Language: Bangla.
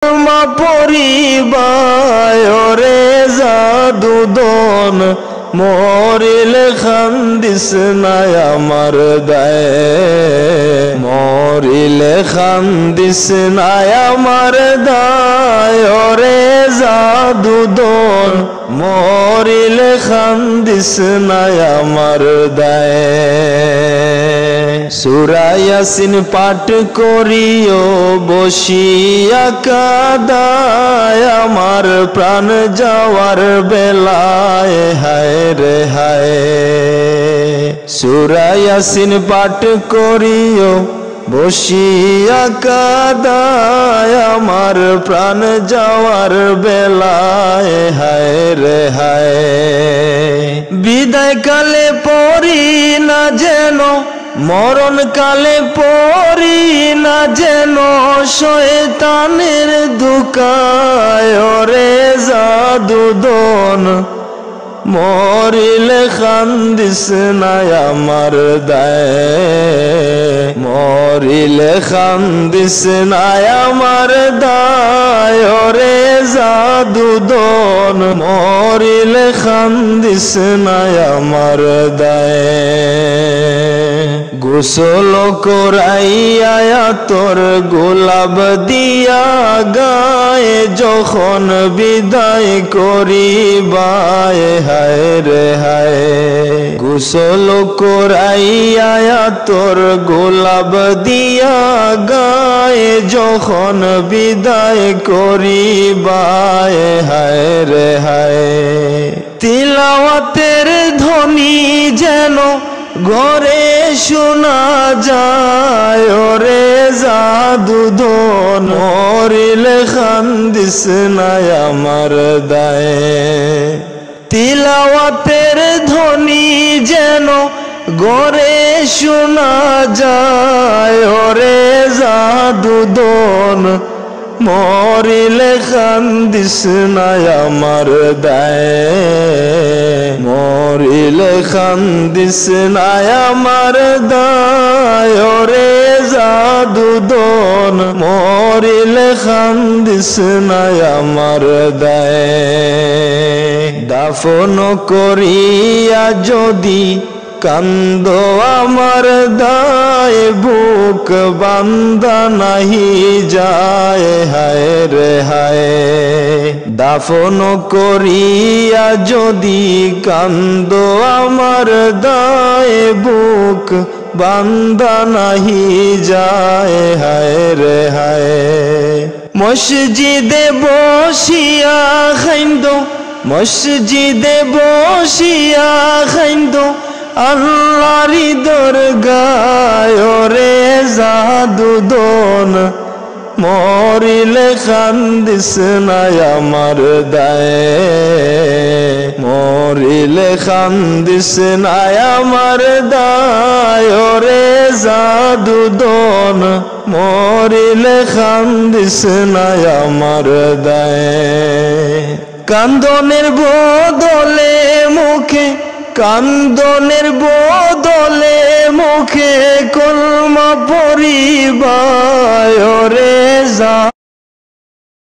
মা পরিবায় রে জাদুদন মরিলে খান্দিস না আমার দায় মরিলে খান্দিস না আমার দায় রে জাদুদন মরিলে খান্দিস না আমার দায় সূরা ইয়াসিন পাঠ করিও বসিয়া কাদায় আমার প্রাণ যাওয়ার বেলায় হায় রে হায় সূরা ইয়াসিন পাঠ করিও বসিয়া কাদায় আমার প্রাণ যাওয়ার বেলায় হায় রে হায় বিদায় কালে পড়ি না যেন মরণ কালে পড়ি না যেন শয়তানের ধোঁকায় রে জাদুদন মরিলে খান্দিস না আমার দায় মরিলে খান্দিস না আমার দায় রে জাদুদন মরিলে খান্দিস না আমার দায় গোসল করাইয়া তোর গোলাপ দিয়া গায়ে যখন বিদায় করিবায় হায় রে হায় গোসল করাইয়া তোর গোলাপ দিয়া গায়ে যখন বিদায় করিবায় হায় রে হায় তিলাওয়াতের ধ্বনি যেন ঘরে শোনা যায় রে জাদুদন মরিলে খান্দিস না আমার দায় তিলাওয়াতের ধ্বনি যেন ঘরে শোনা যায় রে জাদুদন মরিলে খান্দিস না আমার দায় মরিলে খান্দিস না আমার দায় রে জাদুদন মরিলে খান্দিস না আমার দায় দাফন করিয়া যদি কান্দ আমার দায় বুক বান্দা নাহি যায় হায় রে হায় দাফন করিয়া যদি কান্দ আমার দায় বুক বান্দা নাহি যায় হায় রে হায় মসজিদে বসিয়া খাইন্দ মসজিদে বসিয়া খাইন্দ আল্লাহরি দরগায় রে জাদুদন মরিলে খান্দিস না আমার দায় মরিলে খান্দিস না আমার দায় রে জাদুদন মরিলে খান্দিস না আমার দায় কান্দনের বদলে মুখে কান্দনের বদলে মুখে কলমা পড়িবায় রে